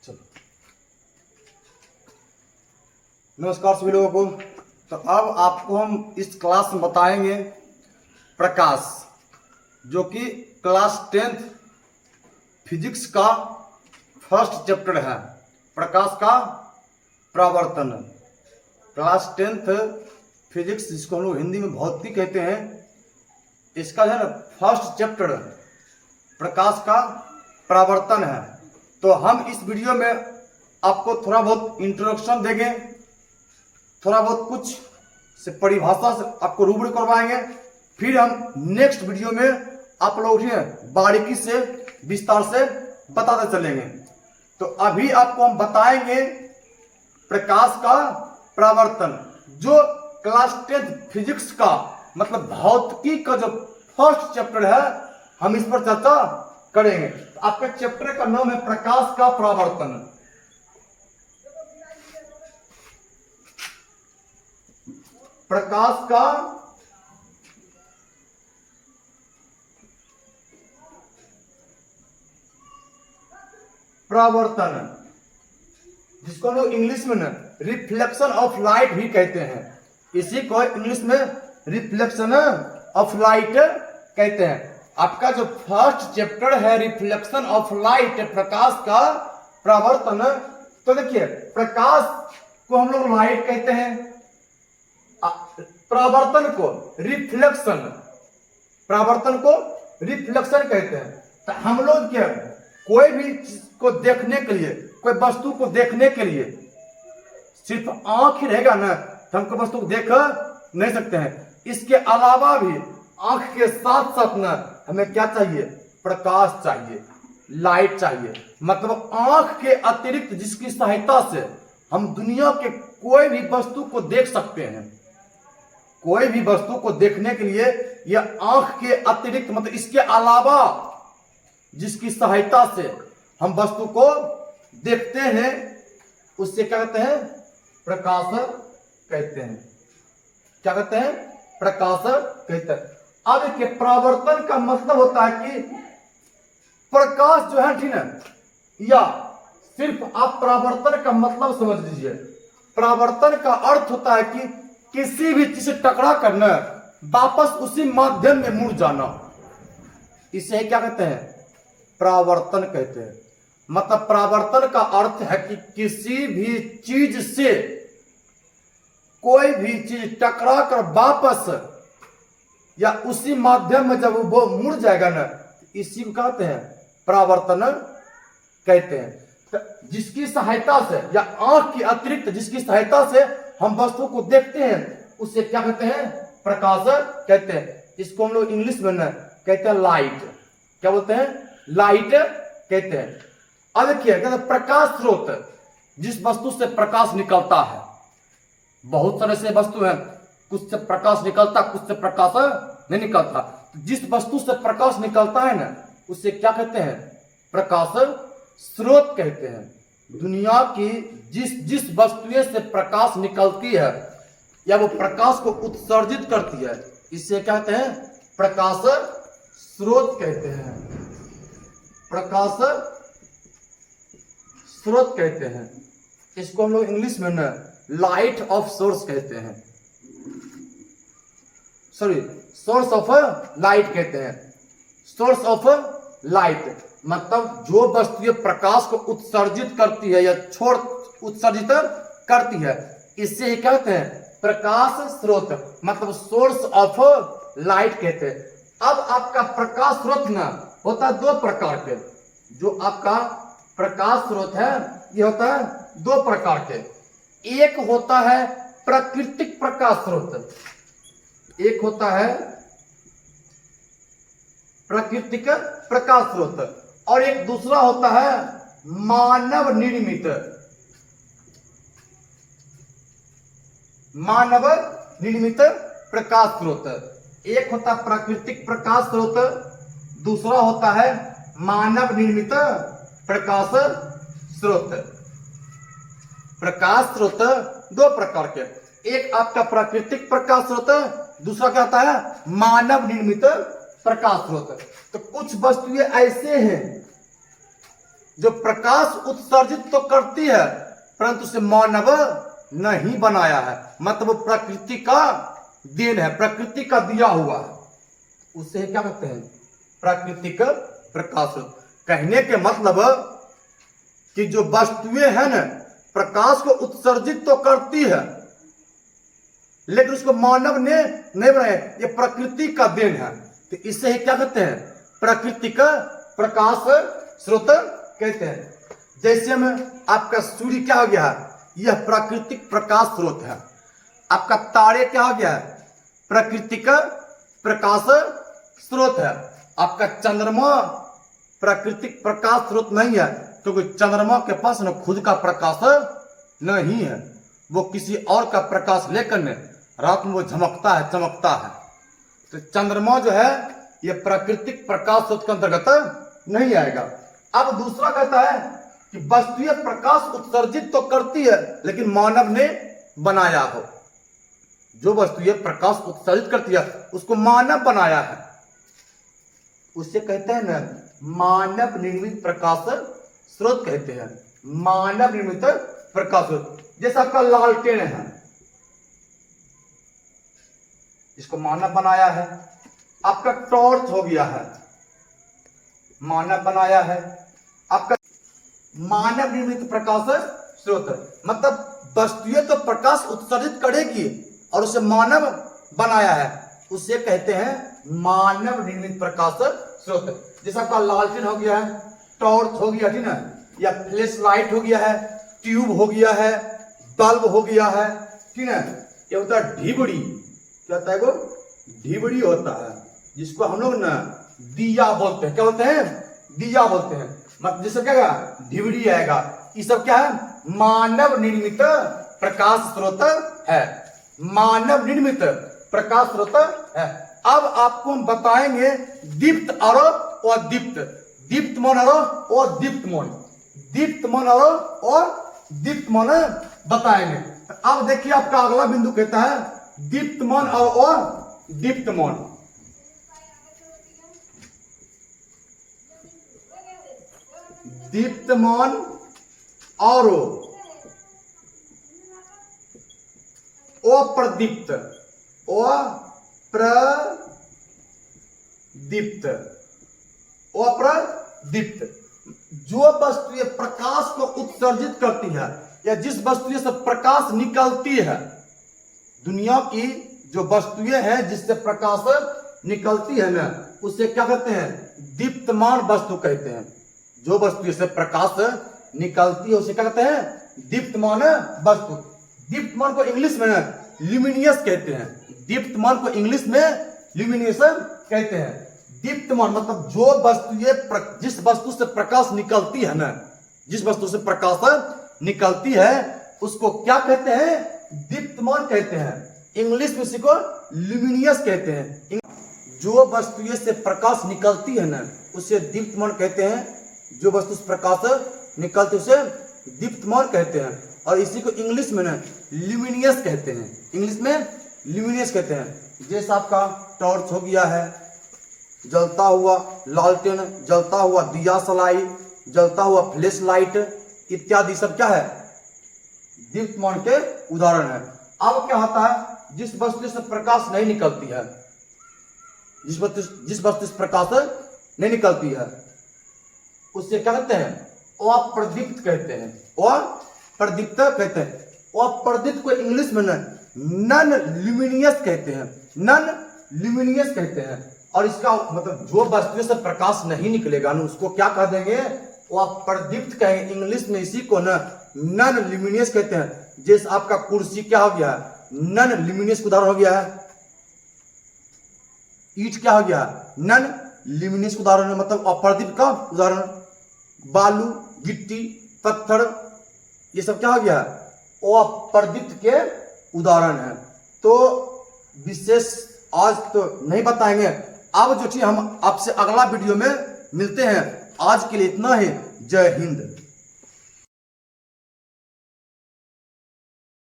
चलो, नमस्कार सभी लोगों को। तो अब आपको हम इस क्लास में बताएंगे प्रकाश, जो कि क्लास 10th फिजिक्स का फर्स्ट चैप्टर है। प्रकाश का परावर्तन, क्लास 10th फिजिक्स, जिसको हम लोग हिंदी में भौतिकी कहते हैं, इसका जो है ना फर्स्ट चैप्टर प्रकाश का परावर्तन है। तो हम इस वीडियो में आपको थोड़ा बहुत इंट्रोडक्शन देंगे, थोड़ा बहुत कुछ से परिभाषा से आपको रूबरू करवाएंगे। फिर हम नेक्स्ट वीडियो में आप लोग बारीकी से विस्तार से बताते चलेंगे। तो अभी आपको हम बताएंगे प्रकाश का परावर्तन, जो क्लास 10th फिजिक्स का मतलब भौतिकी का जो फर्स्ट चैप्टर है, हम इस पर चर्चा करेंगे। तो आपके चैप्टर का नाम है प्रकाश का परावर्तन। प्रकाश का परावर्तन, जिसको हम लोग इंग्लिश में रिफ्लेक्शन ऑफ लाइट भी कहते हैं। इसी को इंग्लिश में रिफ्लेक्शन ऑफ लाइट कहते हैं। आपका जो फर्स्ट चैप्टर है रिफ्लेक्शन ऑफ लाइट, प्रकाश का परावर्तन। तो देखिए, प्रकाश को हम लोग लाइट कहते हैं, परावर्तन को रिफ्लेक्शन, परावर्तन को रिफ्लेक्शन कहते हैं। तो हम लोग क्या, कोई भी चीज को देखने के लिए, कोई वस्तु को देखने के लिए सिर्फ आंख ही रहेगा ना, तो हम कोई वस्तु को देख नहीं सकते हैं। इसके अलावा भी आंख के साथ साथ ना हमें क्या चाहिए, प्रकाश चाहिए, लाइट चाहिए। मतलब आंख के अतिरिक्त जिसकी सहायता से हम दुनिया के कोई भी वस्तु को देख सकते हैं। कोई भी वस्तु को देखने के लिए यह आंख के अतिरिक्त, मतलब इसके अलावा जिसकी सहायता से हम वस्तु को देखते हैं, उससे क्या कहते हैं, प्रकाश कहते हैं। क्या कहते हैं, प्रकाश कहते हैं। अब के परावर्तन का मतलब होता है कि प्रकाश जो है, ठीक है, या सिर्फ आप परावर्तन का मतलब समझ लीजिए। परावर्तन का अर्थ होता है कि किसी भी चीज से टकरा करना, वापस उसी माध्यम में मुड़ जाना, इसे क्या कहते हैं, परावर्तन कहते हैं। मतलब परावर्तन का अर्थ है कि किसी भी चीज से कोई भी चीज टकरा कर वापस या उसी माध्यम में जब वो मुड़ जाएगा ना, इसी को कहते हैं परावर्तन कहते हैं। तो जिसकी सहायता से या आंख की अतिरिक्त जिसकी सहायता से हम वस्तु को देखते हैं, उसे क्या कहते हैं, प्रकाश कहते हैं। इसको हम लोग इंग्लिश में ना कहते हैं लाइट। क्या बोलते हैं, लाइट कहते हैं। अब देखिए, कहते हैं प्रकाश स्रोत, जिस वस्तु से प्रकाश निकलता है। बहुत सारे से वस्तु हैं, कुछ से प्रकाश निकलता, कुछ से प्रकाश नहीं निकलता। जिस वस्तु से प्रकाश निकलता है ना, उसे क्या कहते हैं, प्रकाश स्रोत कहते हैं। दुनिया की जिस वस्तुएं से प्रकाश निकलती है या वो प्रकाश को उत्सर्जित करती है, इसे कहते हैं प्रकाश स्रोत कहते हैं। प्रकाश स्रोत कहते हैं। इसको हम लोग इंग्लिश में ना लाइट ऑफ सोर्स कहते हैं, सॉरी, सोर्स ऑफ लाइट कहते हैं। सोर्स ऑफ लाइट मतलब जो वस्तु प्रकाश को उत्सर्जित करती है या उत्सर्जित करती है, इससे ही कहते हैं प्रकाश स्रोत, मतलब सोर्स ऑफ लाइट कहते हैं। अब आपका प्रकाश स्रोत ना होता है दो प्रकार के। जो आपका प्रकाश स्रोत है, ये होता है दो प्रकार के। एक होता है प्राकृतिक प्रकाश स्रोत, एक होता है प्राकृतिक प्रकाश स्रोत, और एक दूसरा होता है मानव निर्मित। मानव निर्मित प्रकाश स्रोत, एक होता है प्राकृतिक प्रकाश स्रोत, दूसरा होता है मानव निर्मित प्रकाश स्रोत। प्रकाश स्रोत दो प्रकार के, एक आपका प्राकृतिक प्रकाश स्रोत, दूसरा क्या होता है, मानव निर्मित प्रकाश स्रोत। तो कुछ वस्तुएं ऐसे हैं जो प्रकाश उत्सर्जित तो करती है परंतु उसे मानव नहीं बनाया है, मतलब वो प्रकृति का देन है, प्रकृति का दिया हुआ है, उसे क्या कहते हैं? प्राकृतिक प्रकाश। कहने के मतलब कि जो वस्तुएं हैं ना प्रकाश को उत्सर्जित तो करती है लेकिन उसको मानव ने नहीं बनाया, ये प्रकृति का देन है, तो इसे ही क्या कहते हैं? प्राकृतिक प्रकाश स्रोत कहते हैं। जैसे में आपका सूर्य क्या हो गया है? यह प्राकृतिक प्रकाश स्रोत है। आपका तारे क्या हो गया है? प्राकृतिक प्रकाश स्रोत है। आपका चंद्रमा प्राकृतिक प्रकाश स्रोत नहीं है, क्योंकि चंद्रमा के पास न खुद का प्रकाश नहीं है, वो किसी और का प्रकाश लेकर ने रात में वो झमकता है, चमकता है। तो चंद्रमा जो है ये प्राकृतिक प्रकाश स्रोत के अंतर्गत नहीं आएगा। अब दूसरा कहता है कि वस्तुएं प्रकाश उत्सर्जित तो करती है लेकिन मानव ने बनाया हो। जो वस्तुएं प्रकाश उत्सर्जित करती है उसको मानव बनाया है, उसे कहते हैं ना मानव निर्मित प्रकाश स्रोत कहते हैं। मानव निर्मित प्रकाश स्रोत जैसा आपका लालटेन है, इसको मानव बनाया है। आपका टॉर्च हो गया है, मानव बनाया है। आपका मानव निर्मित प्रकाश स्रोत, मतलब वस्तुएं तो प्रकाश उत्सर्जित करेगी और उसे मानव बनाया है, उसे कहते हैं मानव निर्मित प्रकाश स्रोत। जैसा आपका लालटेन हो गया है, टॉर्च हो गया, ठीक ना, या फ्लैश लाइट हो गया है, ट्यूब हो गया है, बल्ब हो गया है, ठीक है। ये होता है ढिबड़ी, क्या होता है? वो ढिबड़ी होता है, जिसको हम लोग ना दिया बोलते हैं। क्या बोलते हैं? दिया बोलते हैं। मतलब जिससे क्या आएगा? ढिबड़ी आएगा। ये सब क्या है? मानव निर्मित प्रकाश स्रोत है। मानव निर्मित प्रकाश स्रोत है। अब आपको हम बताएंगे दीप्त और अदीप्त, दीप्तमान और अदीप्तमान, दीप्तमान और दीप्तमान बताएंगे। अब देखिए आपका अगला बिंदु कहता है दीप्तमान और दीप्तमान। दीप्तमान और अप्रदीप्त, अप्रदीप्त, अप्रदीप्त। जो वस्तुएं प्रकाश को उत्सर्जित करती है या जिस वस्तुएं से प्रकाश निकलती है, दुनिया की जो वस्तुएं हैं जिससे प्रकाश निकलती है ना, उसे क्या कहते हैं? दीप्तमान वस्तु कहते हैं। जो वस्तु से प्रकाश निकलती है उसे क्या कहते हैं? दीप्तमान वस्तु। दीप्तमान को इंग्लिश में ल्यूमिनियस कहते हैं। दीप्तमान को इंग्लिश में ल्यूमिनियस कहते हैं। दीप्तमान मतलब जो वस्तुएं जिस वस्तु से प्रकाश निकलती है ना, जिस वस्तु से प्रकाश निकलती है उसको क्या कहते हैं? दीप्तमान कहते हैं। इंग्लिश में इसको ल्यूमिनियस कहते हैं। जो वस्तुएं से प्रकाश निकलती है ना उसे दीप्तमान कहते हैं। जो वस्तु से प्रकाश निकलती है उसे दीप्तमान कहते हैं। और इसी को इंग्लिश में ना ल्यूमिनियस कहते हैं। इंग्लिश में ल्यूमिनियस कहते हैं। जैसा आपका टॉर्च हो गया है, जलता हुआ लालटेन, जलता हुआ दिया सलाई, जलता हुआ फ्लैश लाइट इत्यादि सब क्या है? दीप्तमान के उदाहरण है। अब क्या होता है? जिस वस्तु से प्रकाश नहीं निकलती है, जिस वस्तु से प्रकाश नहीं निकलती है उससे क्या कहते हैं? अप्रदीप्त कहते हैं। अप्रदीप्त कहते हैं। अप्रदीप्त को इंग्लिश में नॉन ल्यूमिनियस कहते हैं। नॉन ल्यूमिनियस कहते हैं। और इसका मतलब जो वस्तु से प्रकाश नहीं निकलेगा ना उसको क्या कह देंगे? अप्रदीप्त कहेंगे। इंग्लिश में इसी को ना नॉन ल्यूमिनियस कहते हैं। जैसे आपका कुर्सी क्या हो गया है? नॉन ल्यूमिनियस उदाहरण हो गया है। ईंट क्या हो गया? नॉन ल्यूमिनियस उदाहरण है, मतलब अप्रदीप्त का उदाहरण। बालू, गिट्टी, पत्थर ये सब क्या हो गया? अप्रदीप्त के उदाहरण है। तो विशेष आज तो नहीं बताएंगे। अब जो चीज हम आपसे अगला वीडियो में मिलते हैं। आज के लिए इतना ही। जय हिंद।